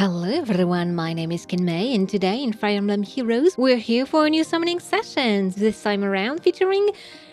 Hello everyone, my name is Kinmei, and today in Fire Emblem Heroes, we're here for a new summoning sessions, this time around featuring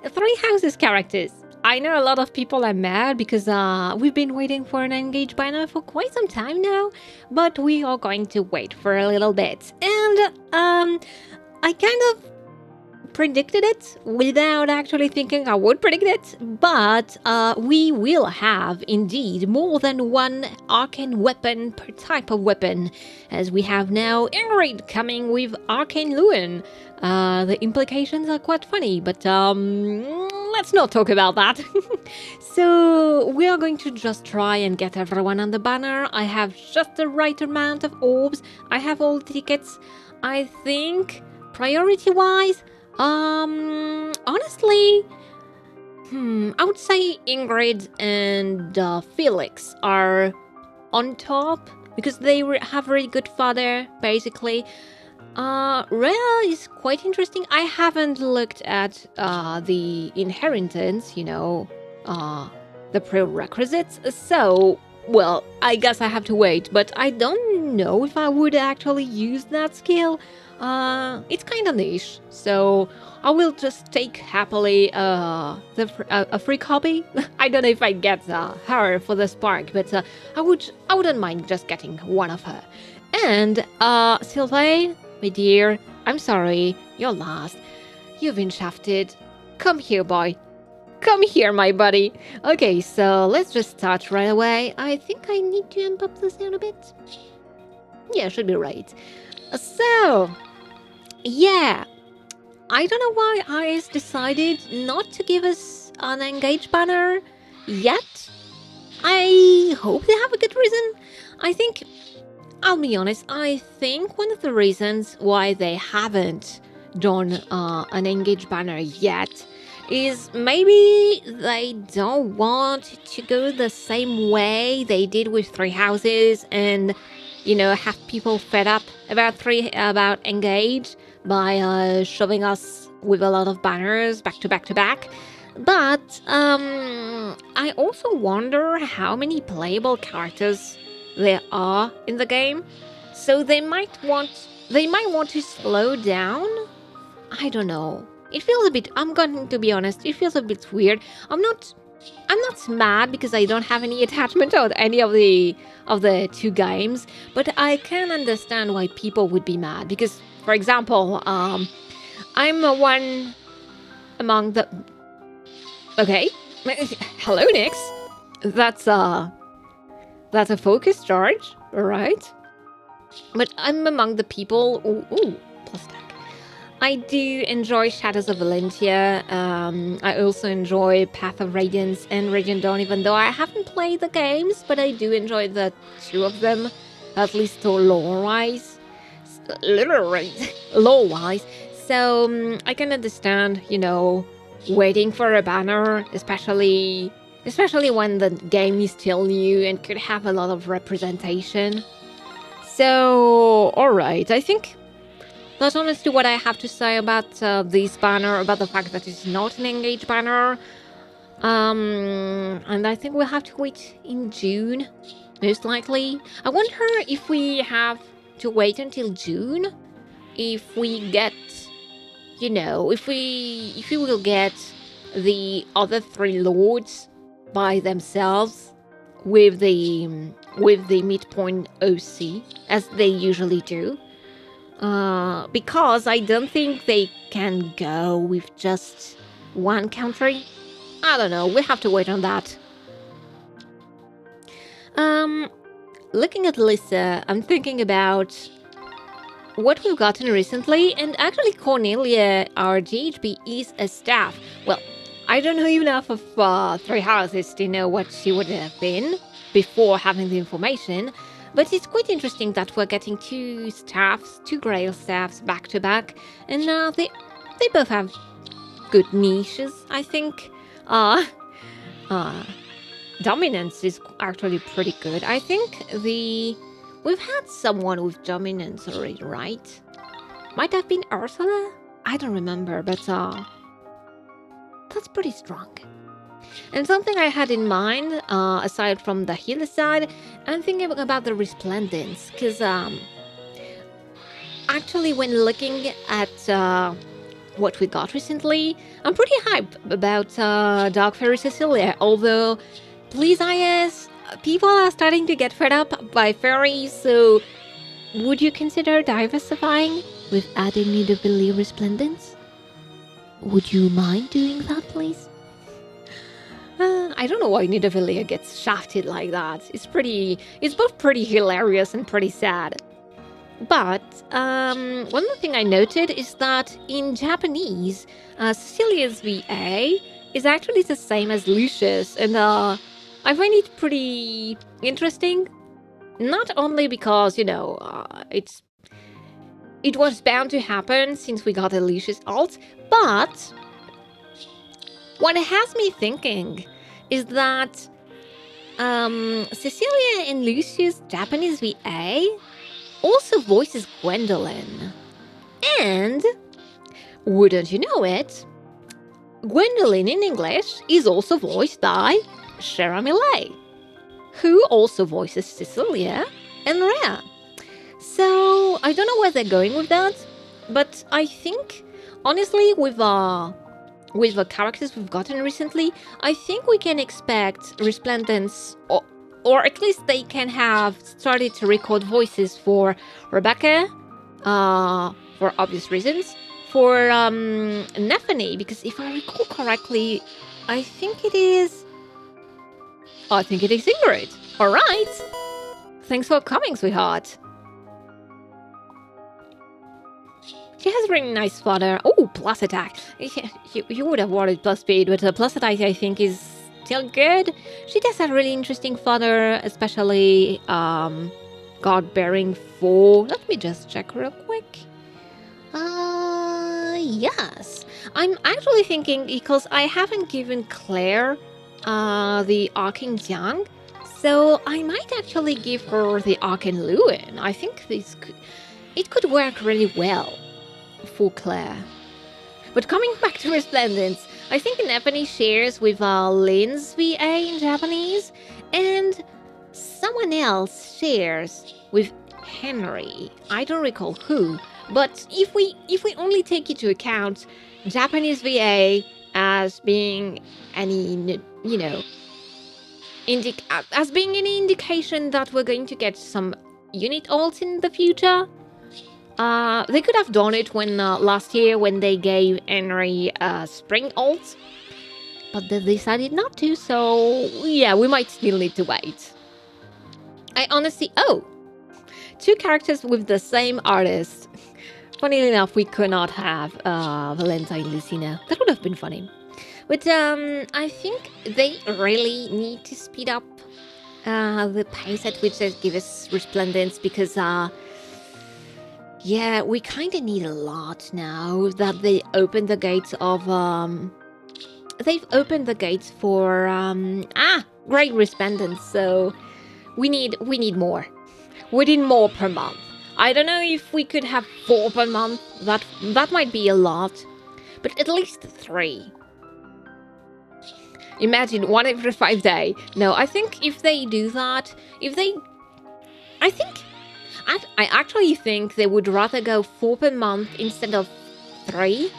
3 houses characters. I know a lot of people are mad because we've been waiting for an engage banner for quite some time now, but we are going to wait for a little bit. And I kind of predicted it without actually thinking I would predict it, but we will have indeed more than one arcane weapon per type of weapon, as we have now Ingrid coming with Arcane Lance. The implications are quite funny, but let's not talk about that. So we are going to just try and get everyone on the banner. I have just the right amount of orbs. I have all the tickets. I think priority-wise, honestly, I would say Ingrid and Felix are on top because they have really good fodder, basically. Rhea is quite interesting. I haven't looked at the inheritance, the prerequisites, so, well, I guess I have to wait, but I don't know if I would actually use that skill. It's kind of niche, so I will just take happily a free copy. I don't know if I get her for the spark, but I wouldn't mind just getting one of her. And Sylvain, my dear, I'm sorry, you're lost. You've been shafted. Come here, boy. Come here, my buddy. Okay, so let's just start right away. I think I need to amp up the sound a bit. Yeah, should be right. So, yeah, I don't know why IS decided not to give us an engage banner yet. I hope they have a good reason. I'll be honest, I think one of the reasons why they haven't done an engage banner yet is maybe they don't want to go the same way they did with 3 houses and have people fed up about engage by shoving us with a lot of banners back to back to back. But I also wonder how many playable characters there are in the game, so they might want to slow down. I don't know. It feels a bit. I'm going to be honest. It feels a bit weird. I'm not mad because I don't have any attachment to any of the 2 games, but I can understand why people would be mad because, for example, I'm one among the. Okay, hello, Nix. That's a focus charge, right? But I'm among the people. Ooh, plus stack. I do enjoy Shadows of Valentia. I also enjoy Path of Radiance and Radiant Dawn, even though I haven't played the games, but I do enjoy the 2 of them, at least lore-wise. Lore-wise. So I can understand, waiting for a banner, especially when the game is still new and could have a lot of representation. So, alright, I think that's honestly what I have to say about this banner, about the fact that it's not an engage banner. And I think we'll have to wait in June, most likely. I wonder if we have to wait until June, if we get, if we will get the other 3 lords by themselves with the midpoint OC, as they usually do. Because I don't think they can go with just one country. I don't know, we have to wait on that. Looking at Lisa, I'm thinking about what we've gotten recently, and actually Cornelia, our GHB, is a staff. Well, I don't know enough of 3 houses to know what she would have been before having the information, but it's quite interesting that we're getting 2 staffs, 2 Grail staffs back to back, and they both have good niches, I think. Dominance is actually pretty good. I think we've had someone with dominance already, right? Might have been Ursula? I don't remember, but that's pretty strong. And something I had in mind, aside from the healer side, I'm thinking about the resplendence, because actually when looking at what we got recently, I'm pretty hyped about Dark Fairy Cecilia, although, please IS, people are starting to get fed up by fairies, so would you consider diversifying with adding Nidavellir Resplendence? Would you mind doing that, please? I don't know why Nidavellir gets shafted like that. It's both pretty hilarious and pretty sad. But one thing I noted is that in Japanese, Cecilia's VA is actually the same as Lucius, and I find it pretty interesting. Not only because, it was bound to happen since we got a Lucius alt, but what it has me thinking is that Cecilia and Lucius' Japanese VA also voices Gwendolyn. And, wouldn't you know it, Gwendolyn in English is also voiced by Shara Millet, who also voices Cecilia and Rhea. So, I don't know where they're going with that, but I think, honestly, with the characters we've gotten recently, I think we can expect Resplendence, or at least they can have started to record voices for Rebecca, for obvious reasons, for Nephany, because if I recall correctly, I think it is Ingrid. All right. Thanks for coming, sweetheart. She has really nice fodder. Oh, plus attack. You would have wanted plus speed, but plus attack I think is still good. She does have really interesting fodder, especially God bearing 4. Let me just check real quick. Yes. I'm actually thinking, because I haven't given Claire the Arcane Jiang, so I might actually give her the Arcane Lewin. I think it could work really well for Claire. But coming back to Resplendence, I think Nephany shares with Lynn's VA in Japanese, and someone else shares with Henry. I don't recall who, but if we only take into account Japanese VA as being any, as being any indication that we're going to get some unit alts in the future, they could have done it when last year when they gave Henry spring ult, but they decided not to, so yeah, we might still need to wait. I honestly... Oh! 2 characters with the same artist. Funnily enough, we could not have Valentine and Lucina. That would have been funny. But I think they really need to speed up the pace at which they give us Resplendence, because yeah, we kind of need a lot now that they opened the gates of they've opened the gates for great Resplendence, so we need more. We need more per month. I don't know if we could have 4 per month. That might be a lot, but at least 3. Imagine 1 every 5 days. No, I think if they do that, I actually think they would rather go 4 per month instead of 3,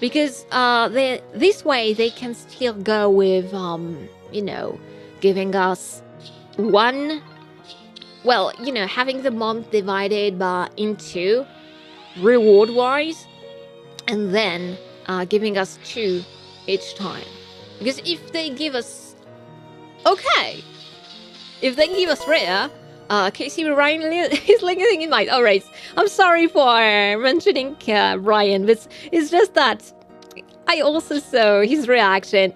because this way they can still go with giving us 1. Well, having the month divided in 2, reward-wise, and then giving us 2 each time. Because if they give us... Okay! If they give us rare, Casey Ryan is lingering in mind. Alright, I'm sorry for mentioning Ryan, but it's just that I also saw his reaction.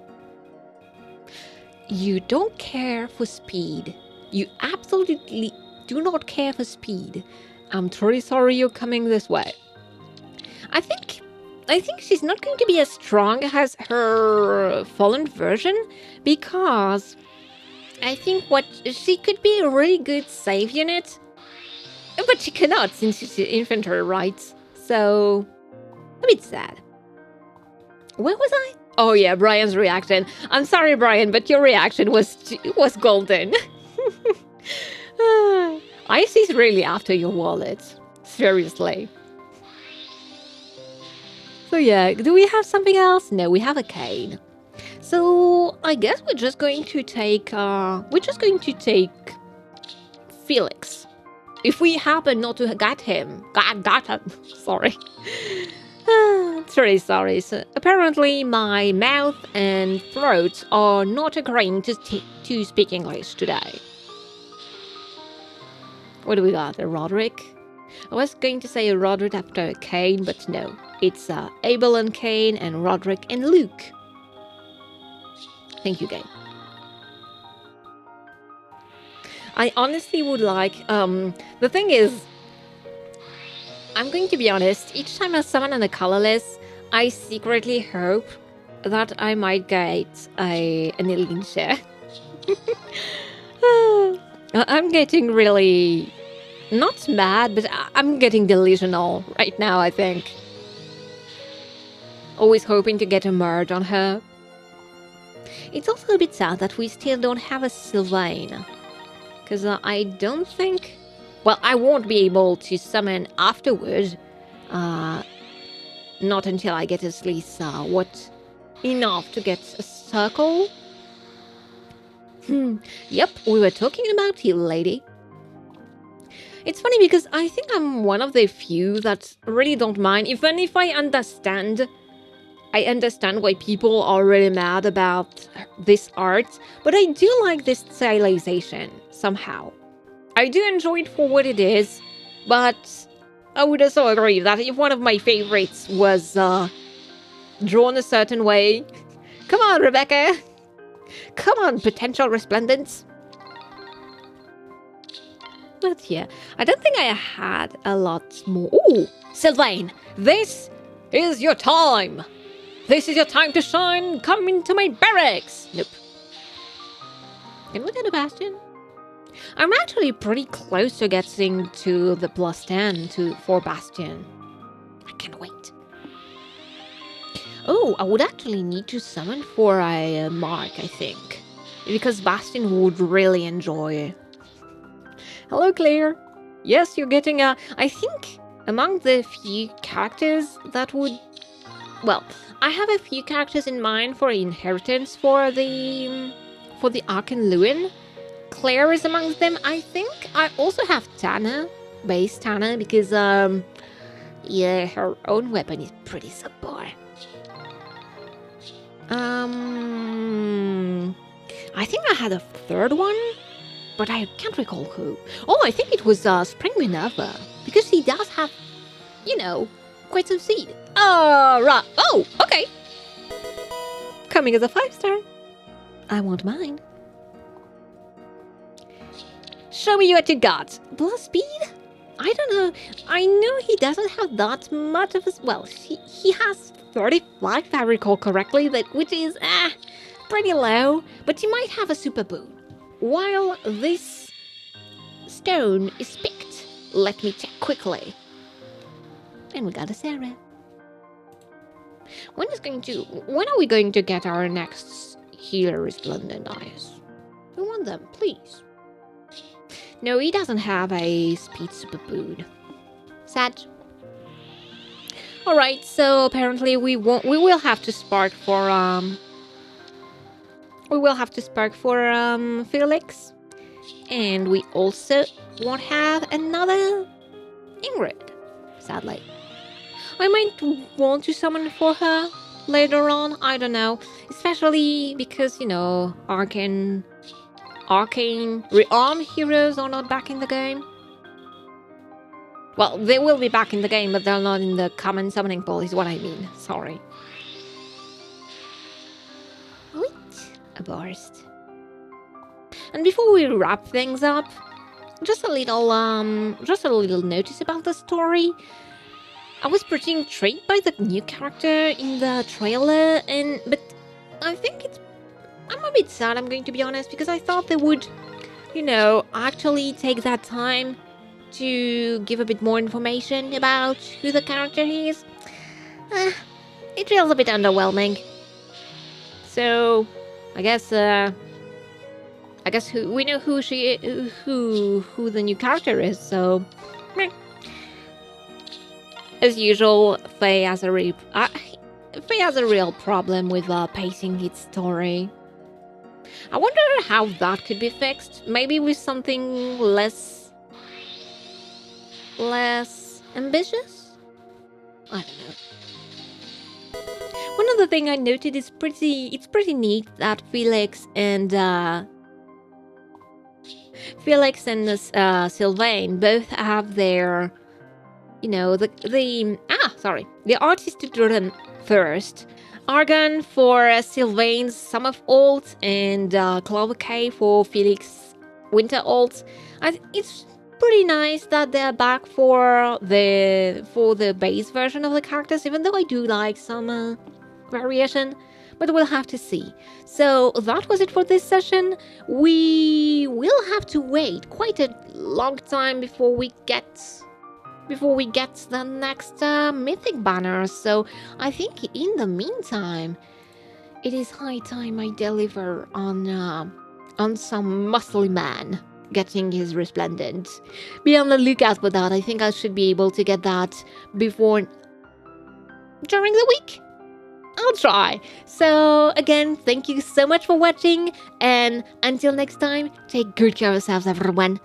You don't care for speed. You absolutely do not care for speed. I'm truly sorry you're coming this way. I think she's not going to be as strong as her fallen version, because I think she could be a really good save unit, but she cannot since she's infantry, right? So a bit sad. Where was I? Oh yeah, Brian's reaction. I'm sorry, Brian, but your reaction was golden. Icy's really after your wallet. Seriously. So yeah, do we have something else? No, we have a cane. So I guess we're just going to take Felix. If we happen not to get him, got him. Sorry. Very sorry. So apparently my mouth and throat are not agreeing to speak English today. What do we got? A Roderick? I was going to say a Roderick after a Kane, but no. It's Abel and Kane and Roderick and Luke. Thank you, game. I honestly would like... the thing is... I'm going to be honest, each time I summon on a colorless, I secretly hope that I might get an alien share. I'm getting really... not mad, but I'm getting delusional right now, I think. Always hoping to get a merge on her. It's also a bit sad that we still don't have a Sylvain. Because I don't think... well, I won't be able to summon afterward. Not until I get at least, enough to get a circle. Yep, we were talking about you, lady. It's funny because I think I'm one of the few that really don't mind, even if I understand why people are really mad about this art, but I do like this stylization, somehow. I do enjoy it for what it is, but I would also agree that if one of my favorites was drawn a certain way... Come on, Rebecca! Come on, potential resplendence! But yeah, I don't think I had a lot more... Ooh! Sylvain! This is your time! This is your time to shine! Come into my barracks! Nope. Can we get a Bastion? I'm actually pretty close to getting to the +10 for Bastion. I can't wait. Oh, I would actually need to summon for a Mark, I think. Because Bastion would really enjoy. Hello, Claire. Yes, you're getting a... I think among the few characters that would... well, I have a few characters in mind for inheritance for the Arcane Lance. Claire is amongst them, I think. I also have Tana, base Tana, because, yeah, her own weapon is pretty subpar. I think I had a third one, but I can't recall who. Oh, I think it was, Spring Minerva, because he does have, you know, quite some seed. Right. Oh, okay. Coming as a 5-star. I won't mind. Show me what you got. Plus speed? I don't know. I know he doesn't have that much of a... well, he has 35 if I recall correctly, which is pretty low. But he might have a super boon. While this stone is picked, let me check quickly. And we got a Sarah. When are we going to get our next healer resplendent eyes? We want them, please. No, he doesn't have a speed super boon. Sad. Alright, so apparently we will have to spark for Felix. And we also won't have another Ingrid, sadly. I might want to summon for her later on, I don't know. Especially because, you know, Arcane Rearmed heroes are not back in the game. Well, they will be back in the game, but they're not in the common summoning pool, is what I mean. Sorry. Wait, a burst. And before we wrap things up, just a little notice about the story. I was pretty intrigued by the new character in the trailer, but I think I'm a bit sad, I'm going to be honest, because I thought they would, you know, actually take that time to give a bit more information about who the character is. It feels a bit underwhelming. So, I guess, I guess we know who who the new character is. So, meh. As usual, Faye has a real problem with pacing its story. I wonder how that could be fixed. Maybe with something less ambitious. I don't know. One other thing I noted is it's pretty neat that Felix and Sylvain both have their, the artist to draw them first. Argan for Sylvain's Summer Alt and Clover K for Felix Winter Alt. It's pretty nice that they're back for the base version of the characters, even though I do like some variation, but we'll have to see. So that was it for this session. We will have to wait quite a long time before we get the next mythic banner. So I think in the meantime, it is high time I deliver on some muscly man getting his resplendent. Be on the lookout for that. I think I should be able to get that during the week. I'll try. So again, thank you so much for watching, and until next time, take good care of yourselves, everyone.